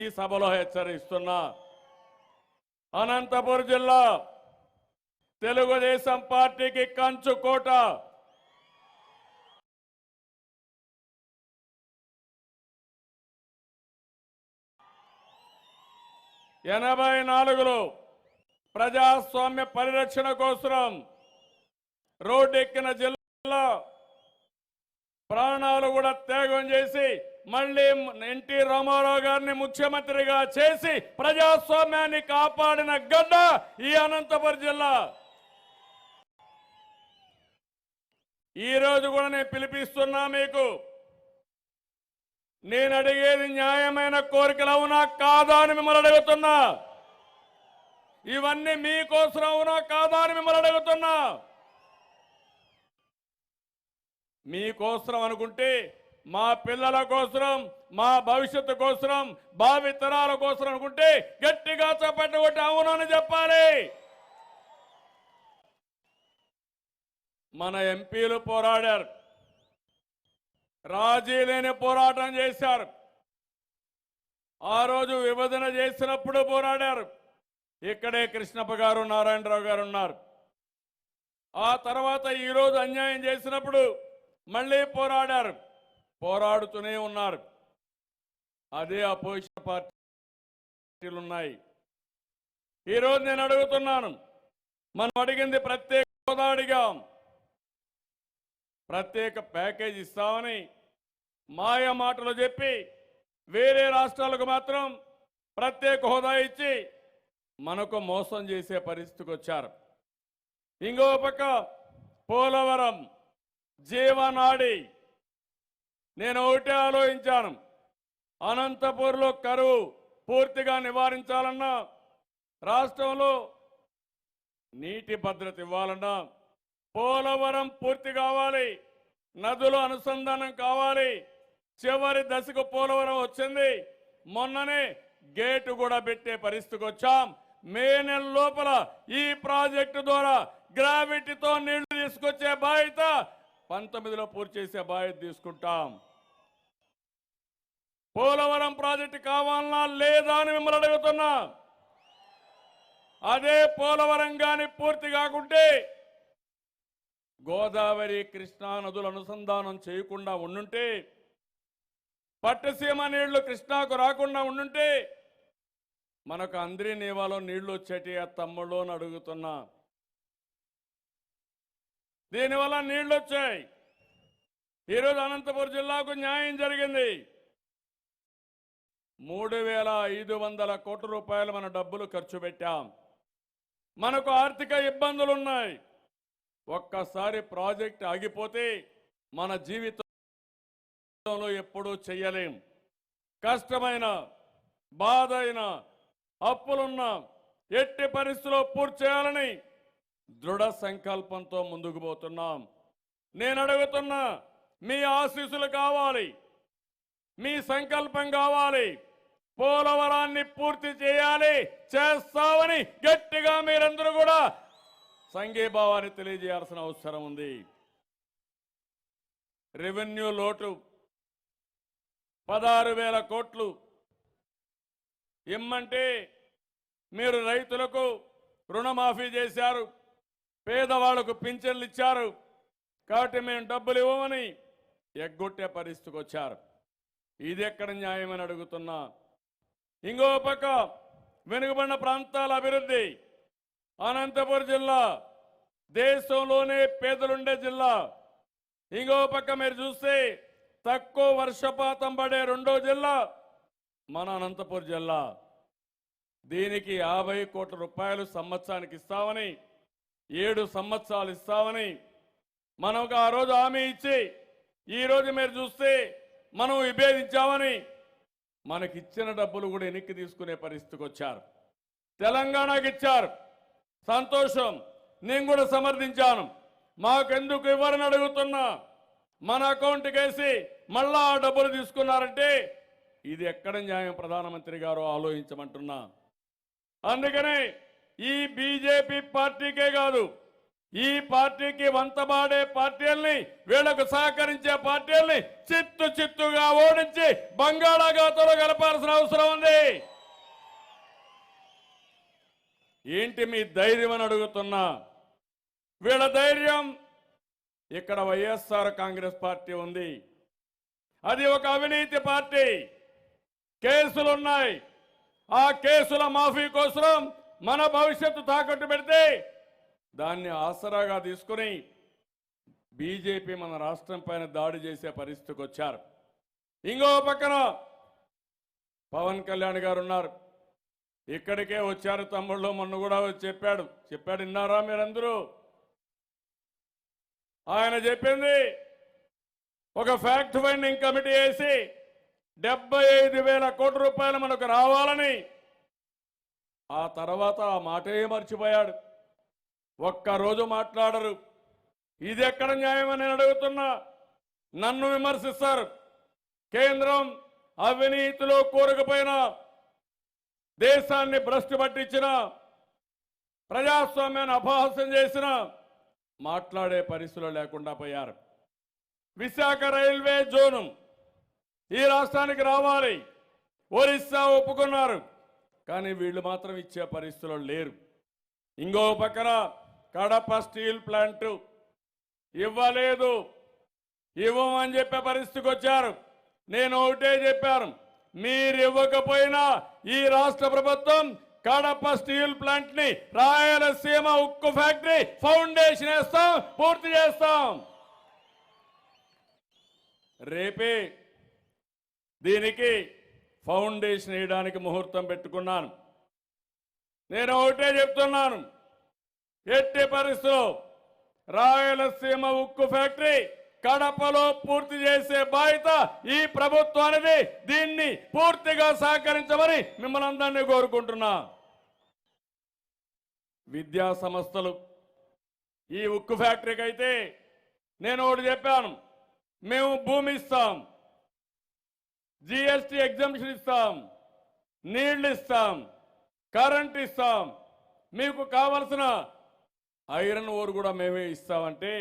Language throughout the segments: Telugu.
ఈ సభలో హెచ్చరిస్తున్నా. అనంతపురం జిల్లా తెలుగుదేశం పార్టీకి కంచుకోట. 84లో ప్రజాస్వామ్య పరిరక్షణ కోసం రోడ్డెక్కిన జిల్లా ప్రాణాలు కూడా త్యాగం చేసి మళ్ళీ ఎన్టీ రామారావు గారిని ముఖ్యమంత్రిగా చేసి ప్రజాస్వామ్యాన్ని కాపాడిన గడ్డ ఈ అనంతపురం జిల్లా. ఈ రోజు కూడా నేను పిలిపిస్తున్నా మీకు. నేను అడిగేది న్యాయమైన కోరికలు అవునా కాదా అని మిమ్మల్ని అడుగుతున్నా. ఇవన్నీ మీకోసం అవునా కాదా అని మిమ్మల్ని అడుగుతున్నా. మీకోసం అనుకుంటే మా పిల్లల కోసం, మా భవిష్యత్తు కోసం, భావితరాల కోసం అనుకుంటే గట్టిగా చప్పట్లు అవును అని చెప్పాలి. మన ఎంపీలు పోరాడారు, రాజీ లేని పోరాటం చేశారు. ఆ రోజు విభజన చేసినప్పుడు పోరాడారు. ఇక్కడే కృష్ణప్ప గారు, నారాయణరావు గారు ఉన్నారు. ఆ తర్వాత ఈరోజు అన్యాయం చేసినప్పుడు మళ్ళీ పోరాడారు, పోరాడుతూనే ఉన్నారు. అదే అపోజిషన్ పార్టీలు ఉన్నాయి. ఈరోజు నేను అడుగుతున్నాను, మనం అడిగింది ప్రత్యేక హోదా అడిగాం, ప్రత్యేక ప్యాకేజ్ ఇస్తామని మాయ మాటలు చెప్పి వేరే రాష్ట్రాలకు మాత్రం ప్రత్యేక హోదా ఇచ్చి మనకు మోసం చేసే పరిస్థితికి వచ్చారు. ఇంకో పక్క పోలవరం జీవనాడి. నేను ఒకటే ఆలోచించాను, అనంతపూర్లో కరువు పూర్తిగా నివారించాలన్నా, రాష్ట్రంలో నీటి భద్రత ఇవ్వాలన్నా పోలవరం పూర్తి కావాలి, నదులు అనుసంధానం కావాలి. చివరి దశకు పోలవరం వచ్చింది. మొన్ననే గేటు కూడా పెట్టే పరిస్థితికి వచ్చాం. మే నెల లోపల ఈ ప్రాజెక్టు ద్వారా గ్రావిటీతో నీళ్లు తీసుకొచ్చే బాధ్యత 19లో పూర్తి చేసే బాధ్యత తీసుకుంటాం. పోలవరం ప్రాజెక్టు కావాలన్నా లేదా అని మిమ్మల్ని అడుగుతున్నా. అదే పోలవరం గాని పూర్తి కాకుంటే గోదావరి కృష్ణా నదుల అనుసంధానం చేయకుండా ఉండుంటే, పట్టసీమ నీళ్లు కృష్ణాకు రాకుండా ఉండుంటే మనకు అందరి నీవాలో నీళ్లు వచ్చేటి ఆ తమ్ముళ్ళు అని అడుగుతున్నా. దీనివల్ల నీళ్లు వచ్చాయి. ఈరోజు అనంతపురం జిల్లాకు న్యాయం జరిగింది. 3,500 కోట్ల రూపాయలు మన డబ్బులు ఖర్చు పెట్టాం. మనకు ఆర్థిక ఇబ్బందులు ఉన్నాయి. ఒక్కసారి ప్రాజెక్ట్ ఆగిపోతే మన జీవితంలో ఎప్పుడూ చెయ్యలేం. కష్టమైన, బాధ అయిన, అప్పులున్నా ఎట్టి పరిస్థితుల్లో పూర్తి చేయాలని దృఢ సంకల్పంతో ముందుకు పోతున్నాం. నేను అడుగుతున్నా, మీ ఆశీస్సులు కావాలి, మీ సంకల్పం కావాలి. పోలవరాన్ని పూర్తి చేయాలి, చేస్తామని గట్టిగా మీరందరూ కూడా సంఘీభావాన్ని తెలియజేయాల్సిన అవసరం ఉంది. రెవెన్యూ లోటు 16,000 కోట్లు ఇమ్మంటే మీరు రైతులకు రుణమాఫీ చేశారు, పేదవాళ్లకు పింఛన్లు ఇచ్చారు, కాబట్టి మేము డబ్బులు ఇవ్వమని ఎగ్గొట్టే పరిస్థితికి వచ్చారు. ఇది ఎక్కడ న్యాయమని అడుగుతున్నా. ఇంకో పక్క వెనుకబడిన ప్రాంతాల అభివృద్ధి. అనంతపురం జిల్లా దేశంలోనే పేదలుండే జిల్లా. ఇంకో పక్క మీరు చూస్తే తక్కువ వర్షపాతం పడే రెండో జిల్లా మన అనంతపురం జిల్లా. దీనికి 50 కోట్ల రూపాయలు సంవత్సరానికి ఇస్తామని, 7 సంవత్సరాలు ఇస్తామని మనకు ఆ రోజు హామీ ఇచ్చి, ఈరోజు మీరు చూస్తే మనం విభేదించామని మనకిచ్చిన డబ్బులు కూడా వెనక్కి తీసుకునే పరిస్థితికి వచ్చారు. తెలంగాణకి ఇచ్చారు, సంతోషం, నేను కూడా సమర్థించాను. మాకెందుకు ఇవ్వరని అడుగుతున్నా. మన అకౌంట్కి వేసి మళ్ళా ఆ డబ్బులు తీసుకున్నారంటే ఇది ఎక్కడ న్యాయం? ప్రధానమంత్రి గారు ఆలోచించమంటున్నా. అందుకనే ఈ బీజేపీ పార్టీకే కాదు, ఈ పార్టీకి వంతబాడే పార్టీల్ని, వీళ్లకు సహకరించే పార్టీల్ని చిత్తుగా ఓడించి బంగాళాఖాతంలో కలపాల్సిన అవసరం ఉంది. ఏంటి మీ ధైర్యం అని అడుగుతున్నా. వీళ్ళ ధైర్యం, ఇక్కడ వైఎస్ఆర్ కాంగ్రెస్ పార్టీ ఉంది, అది ఒక అవినీతి పార్టీ, కేసులున్నాయి. ఆ కేసుల మాఫీ కోసం మన భవిష్యత్తు తాకట్టు పెడితే దాన్ని ఆసరాగా తీసుకుని బీజేపీ మన రాష్ట్రం పైన దాడి చేసే పరిస్థితికి వచ్చారు. ఇంకో పక్కన పవన్ కళ్యాణ్ గారు ఉన్నారు, ఇక్కడికే వచ్చారు తమ్ముళ్ళు, మొన్న కూడా వచ్చి చెప్పాడు విన్నారా మీరందరూ? ఆయన చెప్పింది ఒక ఫ్యాక్ట్ ఫైండింగ్ కమిటీ వేసి 75,000 కోట్ల రూపాయలు మనకు రావాలని. ఆ తర్వాత ఆ మాటే మర్చిపోయాడు, ఒక్కరోజు మాట్లాడరు. ఇది ఎక్కడ న్యాయమని నేను అడుగుతున్నా. నన్ను విమర్శిస్తారు. కేంద్రం అవినీతిలో కూరుకుపోయిన, దేశాన్ని భ్రష్టు పట్టించిన, ప్రజాస్వామ్యాన్ని అపహాస్యం చేసిన మాట్లాడే పరిస్థితులు లేకుండా పోయారు. విశాఖ రైల్వే జోను ఈ రాష్ట్రానికి రావాలి, ఒరిస్సా ఒప్పుకున్నారు, కానీ వీళ్ళు మాత్రం ఇచ్చే పరిస్థితులు లేరు. ఇంకో పక్కన కడప స్టీల్ ప్లాంట్ ఇవ్వలేదు, ఇవ్వమని చెప్పే పరిస్థితికి వచ్చారు. నేను ఒకటే చెప్పాను, మీరు ఇవ్వకపోయినా ఈ రాష్ట్ర ప్రభుత్వం కడప స్టీల్ ప్లాంట్ ని రాయలసీమ ఉక్కు ఫ్యాక్టరీ ఫౌండేషన్ వేస్తాం, పూర్తి చేస్తాం. రేపే దీనికి ఫౌండేషన్ వేయడానికి ముహూర్తం పెట్టుకున్నాను. నేను ఒకటే చెప్తున్నాను, ఎట్టి పరిస్థితుల్లో రాయలసీమ ఉక్కు ఫ్యాక్టరీ కడపలో పూర్తి చేసే బాధ్యత ఈ ప్రభుత్వానికి. దీన్ని పూర్తిగా సహకరించమని మిమ్మల్ని అందరినీ కోరుకుంటున్నా. విద్యా సంస్థలు ఈ ఉక్కు ఫ్యాక్టరీకి అయితే నేను ఒకటి చెప్పాను, మేము భూమి ఇస్తాం, జిఎస్టీ ఎగ్జంప్షన్ ఇస్తాం, నీళ్లు ఇస్తాం, కరెంట్ ఇస్తాం, మీకు కావలసిన ఐరన్ ఓర్ కూడా మేమే ఇస్తామంటే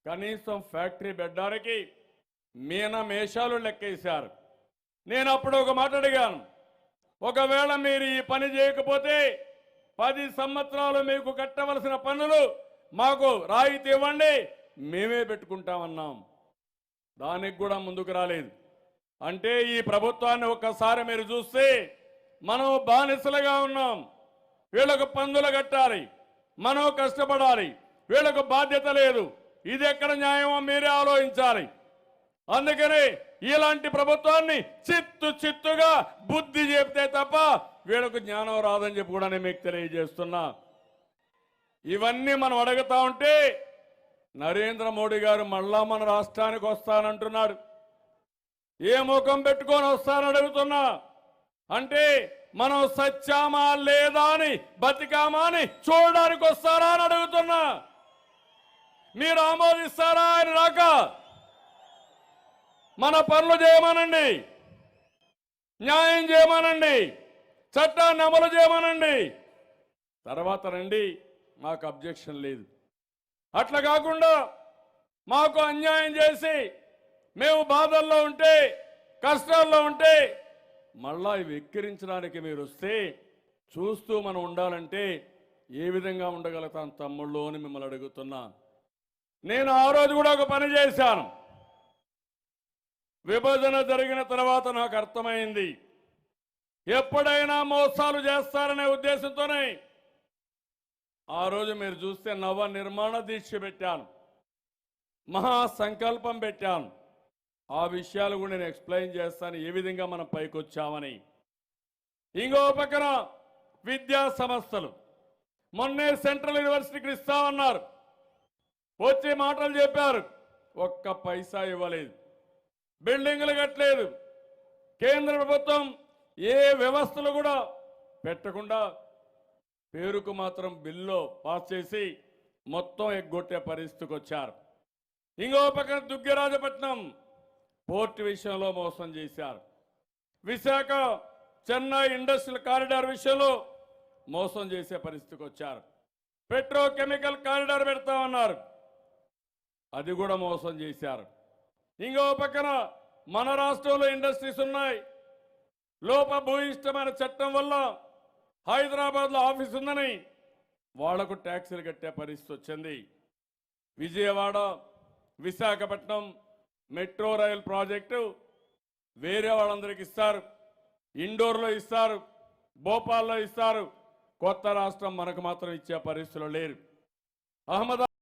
కనీసం ఫ్యాక్టరీ పెట్టడానికి మేషాలు లెక్కేశారు. నేను అప్పుడు ఒక మాట అడిగాను, ఒకవేళ మీరు ఈ పని చేయకపోతే 10 సంవత్సరాలు మీకు కట్టవలసిన పన్నులు మాకు రాయితీ ఇవ్వండి, మేమే పెట్టుకుంటామన్నాం. దానికి కూడా ముందుకు రాలేదు. అంటే ఈ ప్రభుత్వాన్ని ఒక్కసారి మీరు చూస్తే మనం బానిసలుగా ఉన్నాం. వీళ్ళకు పన్నులు కట్టాలి, మనం కష్టపడాలి, వీళ్ళకు బాధ్యత లేదు. ఇది ఎక్కడ న్యాయమో మీరే ఆలోచించాలి. అందుకని ఇలాంటి ప్రభుత్వాన్ని చిత్తుగా బుద్ధి చెప్తే తప్ప వీళ్ళకు జ్ఞానం రాదని చెప్పి కూడా నేను మీకు తెలియజేస్తున్నా. ఇవన్నీ మనం అడుగుతా ఉంటే నరేంద్ర మోడీ గారు మళ్ళా మన రాష్ట్రానికి వస్తానంటున్నాడు. ఏ ముఖం పెట్టుకొని వస్తానని అడుగుతున్నా. అంటే మనం సత్యామా లేదా అని, బతికామా అని చూడడానికి వస్తారా అని అడుగుతున్నా. మీరు ఆమోదిస్తారా ఆయన రాక? మన పనులు చేయమనండి, న్యాయం చేయమనండి, చట్టాన్ని అమలు చేయమనండి, తర్వాత రండి, మాకు అబ్జెక్షన్ లేదు. అట్లా కాకుండా మాకు అన్యాయం చేసి మేము బాధల్లో ఉంటే, కష్టాల్లో ఉంటే మళ్ళా వెక్కిరించడానికి మీరు వస్తే చూస్తూ మనం ఉండాలంటే ఏ విధంగా ఉండగలుగుతాం తమ్ముళ్ళు అని మిమ్మల్ని అడుగుతున్నా. నేను ఆ రోజు కూడా ఒక పని చేశాను. విభజన జరిగిన తర్వాత నాకు అర్థమైంది, ఎప్పుడైనా మోసాలు చేస్తారనే ఉద్దేశంతోనే ఆ రోజు మీరు చూస్తే నవ నిర్మాణ దీక్ష పెట్టాను, మహా సంకల్పం పెట్టాను. ఆ విషయాలు కూడా నేను ఎక్స్ప్లెయిన్ చేస్తాను, ఏ విధంగా మనం పైకి వచ్చామని. ఇంకో పక్కన విద్యా సంస్థలు మొన్నే సెంట్రల్ యూనివర్సిటీకి ఇస్తామన్నారు, వచ్చే మాటలు చెప్పారు, ఒక్క పైసా ఇవ్వలేదు, బిల్డింగులు కట్టలేదు. కేంద్ర ప్రభుత్వం ఏ వ్యవస్థలు కూడా పెట్టకుండా పేరుకు మాత్రం బిల్లు పాస్ చేసి మొత్తం ఎగ్గొట్టే పరిస్థితికి వచ్చారు. ఇంకో పక్కన దుగ్గరాజపట్నం పోర్టు విషయంలో మోసం చేశారు. విశాఖ చెన్నై ఇండస్ట్రియల్ కారిడార్ విషయంలో మోసం చేసే పరిస్థితికి వచ్చారు. పెట్రోకెమికల్ కారిడార్ పెడతామన్నారు, అది కూడా మోసం చేశారు. ఇంకో పక్కన మన రాష్ట్రంలో ఇండస్ట్రీస్ ఉన్నాయి. లోపభూయిష్టమైన చట్టం వల్ల హైదరాబాద్లో ఆఫీస్ ఉందని వాళ్లకు ట్యాక్సులు కట్టే పరిస్థితి వచ్చింది. Vijayawada, Visakhapatnam metro rail project వేరే వాళ్ళందరికీ ఇస్తారు. ఇండోర్లో ఇస్తారు, భోపాల్లో ఇస్తారు. కొత్త రాష్ట్రం మనకు మాత్రం ఇచ్చే పరిస్థితులు లేరు. అహ్మదాబాద్